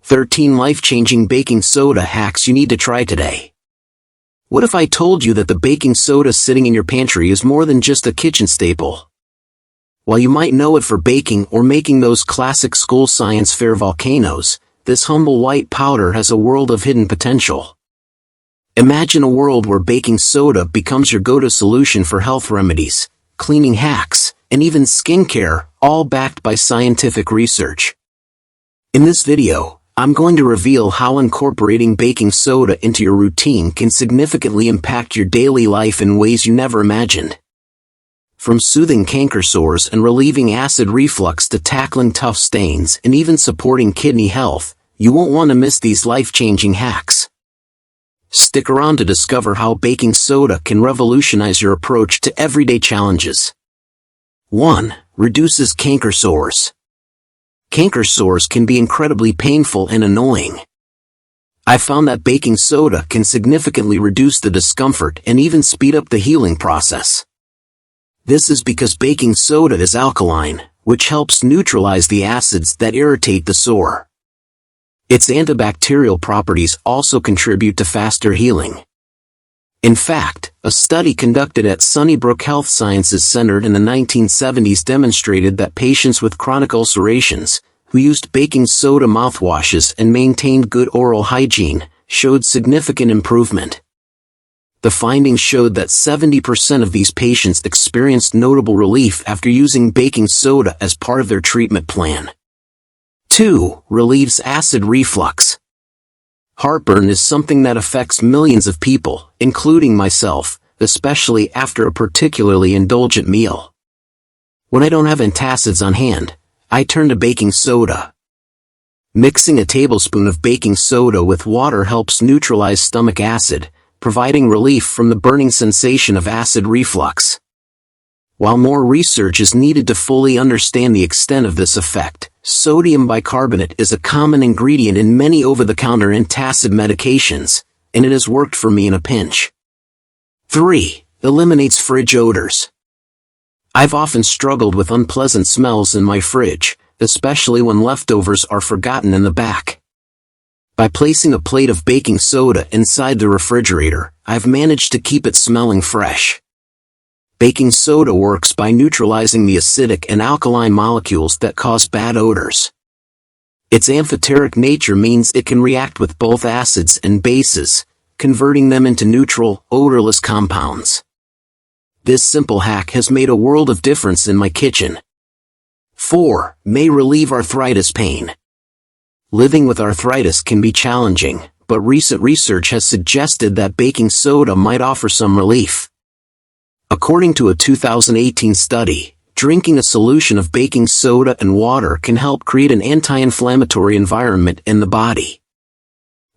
13 life-changing baking soda hacks you need to try today. What if I told you that the baking soda sitting in your pantry is more than just a kitchen staple? While you might know it for baking or making those classic school science fair volcanoes, this humble white powder has a world of hidden potential. Imagine a world where baking soda becomes your go-to solution for health remedies, cleaning hacks, and even skincare, all backed by scientific research. In this video, I'm going to reveal how incorporating baking soda into your routine can significantly impact your daily life in ways you never imagined. From soothing canker sores and relieving acid reflux to tackling tough stains and even supporting kidney health, you won't want to miss these life-changing hacks. Stick around to discover how baking soda can revolutionize your approach to everyday challenges. 1. Reduces canker sores. Canker sores can be incredibly painful and annoying. I found that baking soda can significantly reduce the discomfort and even speed up the healing process. This is because baking soda is alkaline, which helps neutralize the acids that irritate the sore. Its antibacterial properties also contribute to faster healing. In fact, a study conducted at Sunnybrook Health Sciences Center in the 1970s demonstrated that patients with chronic ulcerations, who used baking soda mouthwashes and maintained good oral hygiene, showed significant improvement. The findings showed that 70% of these patients experienced notable relief after using baking soda as part of their treatment plan. 2. Relieves acid reflux. Heartburn is something that affects millions of people, including myself, especially after a particularly indulgent meal. When I don't have antacids on hand, I turn to baking soda. Mixing a tablespoon of baking soda with water helps neutralize stomach acid, providing relief from the burning sensation of acid reflux. While more research is needed to fully understand the extent of this effect, sodium bicarbonate is a common ingredient in many over-the-counter antacid medications, and it has worked for me in a pinch. 3. Eliminates fridge odors. I've often struggled with unpleasant smells in my fridge, especially when leftovers are forgotten in the back. By placing a plate of baking soda inside the refrigerator, I've managed to keep it smelling fresh. Baking soda works by neutralizing the acidic and alkaline molecules that cause bad odors. Its amphoteric nature means it can react with both acids and bases, converting them into neutral, odorless compounds. This simple hack has made a world of difference in my kitchen. 4. May relieve arthritis pain. Living with arthritis can be challenging, but recent research has suggested that baking soda might offer some relief. According to a 2018 study, drinking a solution of baking soda and water can help create an anti-inflammatory environment in the body.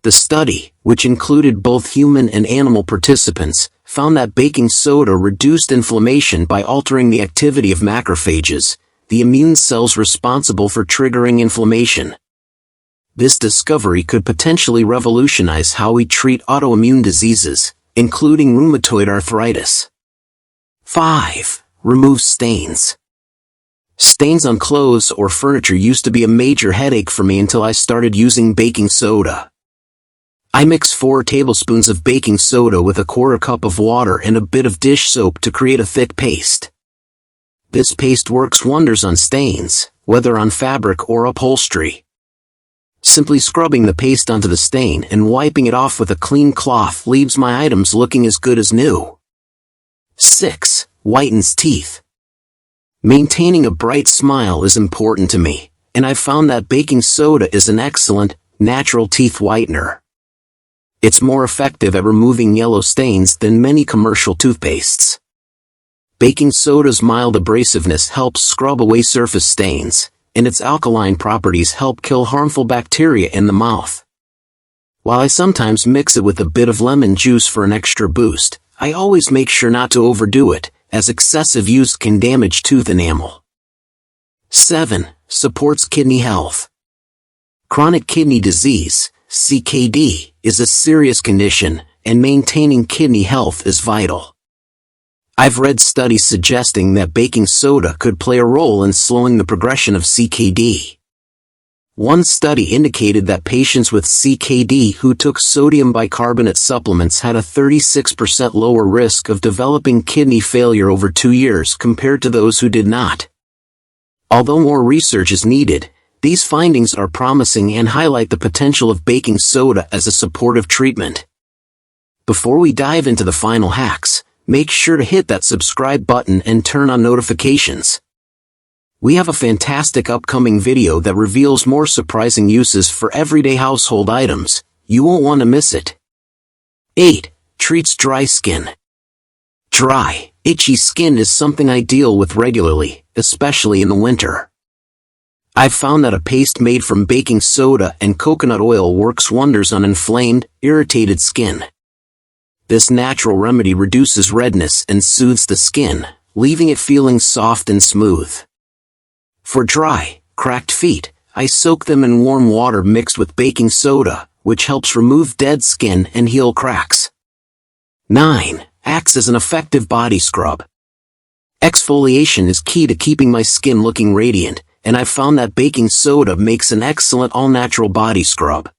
The study, which included both human and animal participants, found that baking soda reduced inflammation by altering the activity of macrophages, the immune cells responsible for triggering inflammation. This discovery could potentially revolutionize how we treat autoimmune diseases, including rheumatoid arthritis. 5. Removes stains. Stains on clothes or furniture used to be a major headache for me until I started using baking soda. I mix 4 tablespoons of baking soda with a quarter cup of water and a bit of dish soap to create a thick paste. This paste works wonders on stains, whether on fabric or upholstery. Simply scrubbing the paste onto the stain and wiping it off with a clean cloth leaves my items looking as good as new. 6. Whitens teeth. Maintaining a bright smile is important to me, and I've found that baking soda is an excellent, natural teeth whitener. It's more effective at removing yellow stains than many commercial toothpastes. Baking soda's mild abrasiveness helps scrub away surface stains, and its alkaline properties help kill harmful bacteria in the mouth. While I sometimes mix it with a bit of lemon juice for an extra boost, I always make sure not to overdo it, as excessive use can damage tooth enamel. 7. Supports kidney health. Chronic kidney disease, CKD, is a serious condition, and maintaining kidney health is vital. I've read studies suggesting that baking soda could play a role in slowing the progression of CKD. One study indicated that patients with CKD who took sodium bicarbonate supplements had a 36% lower risk of developing kidney failure over 2 years compared to those who did not. Although more research is needed, these findings are promising and highlight the potential of baking soda as a supportive treatment. Before we dive into the final hacks, make sure to hit that subscribe button and turn on notifications. We have a fantastic upcoming video that reveals more surprising uses for everyday household items. You won't want to miss it. 8. Treats dry skin. Dry, itchy skin is something I deal with regularly, especially in the winter. I've found that a paste made from baking soda and coconut oil works wonders on inflamed, irritated skin. This natural remedy reduces redness and soothes the skin, leaving it feeling soft and smooth. For dry, cracked feet, I soak them in warm water mixed with baking soda, which helps remove dead skin and heal cracks. 9. Acts as an effective body scrub. Exfoliation is key to keeping my skin looking radiant, and I've found that baking soda makes an excellent all-natural body scrub.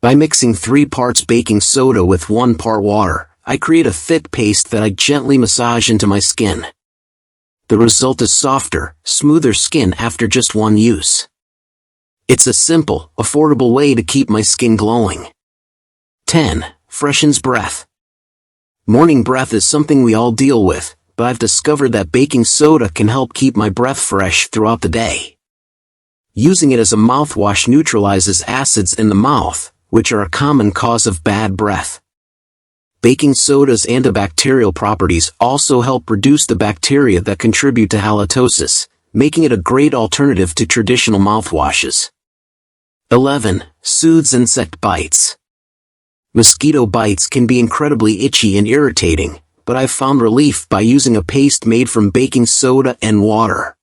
By mixing 3 parts baking soda with 1 part water, I create a thick paste that I gently massage into my skin. The result is softer, smoother skin after just one use. It's a simple, affordable way to keep my skin glowing. 10. Freshens Breath. Morning breath is something we all deal with, but I've discovered that baking soda can help keep my breath fresh throughout the day. Using it as a mouthwash neutralizes acids in the mouth, which are a common cause of bad breath. Baking soda's antibacterial properties also help reduce the bacteria that contribute to halitosis, making it a great alternative to traditional mouthwashes. 11. Soothes insect bites. Mosquito bites can be incredibly itchy and irritating, but I've found relief by using a paste made from baking soda and water.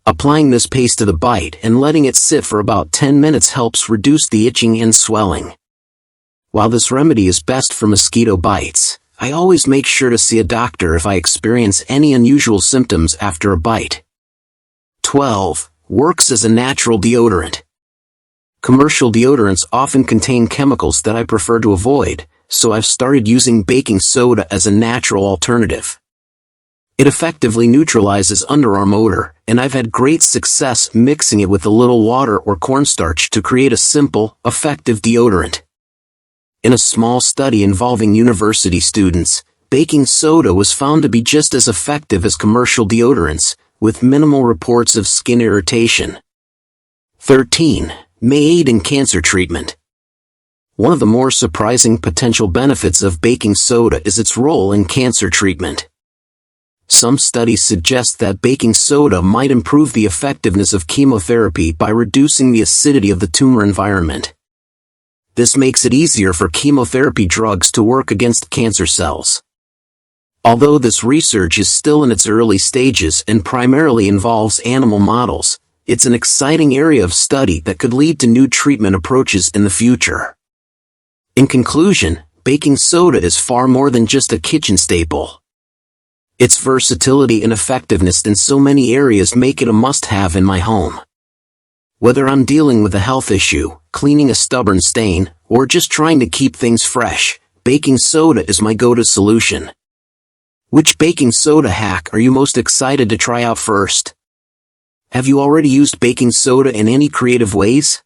Applying this paste to the bite and letting it sit for about 10 minutes helps reduce the itching and swelling. While this remedy is best for mosquito bites, I always make sure to see a doctor if I experience any unusual symptoms after a bite. 12. Works as a natural deodorant. Commercial deodorants often contain chemicals that I prefer to avoid, so I've started using baking soda as a natural alternative. It effectively neutralizes underarm odor, and I've had great success mixing it with a little water or cornstarch to create a simple, effective deodorant. In a small study involving university students, baking soda was found to be just as effective as commercial deodorants, with minimal reports of skin irritation. 13. May aid in cancer treatment. One of the more surprising potential benefits of baking soda is its role in cancer treatment. Some studies suggest that baking soda might improve the effectiveness of chemotherapy by reducing the acidity of the tumor environment. This makes it easier for chemotherapy drugs to work against cancer cells. Although this research is still in its early stages and primarily involves animal models, it's an exciting area of study that could lead to new treatment approaches in the future. In conclusion, baking soda is far more than just a kitchen staple. Its versatility and effectiveness in so many areas make it a must-have in my home. Whether I'm dealing with a health issue, cleaning a stubborn stain, or just trying to keep things fresh, baking soda is my go-to solution. Which baking soda hack are you most excited to try out first? Have you already used baking soda in any creative ways?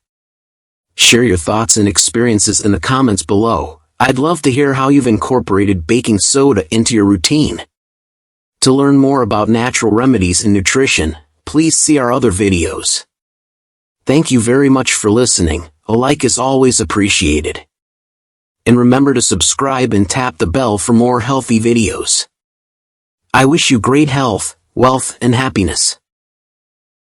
Share your thoughts and experiences in the comments below. I'd love to hear how you've incorporated baking soda into your routine. To learn more about natural remedies and nutrition, please see our other videos. Thank you very much for listening. A like is always appreciated. And remember to subscribe and tap the bell for more healthy videos. I wish you great health, wealth, and happiness.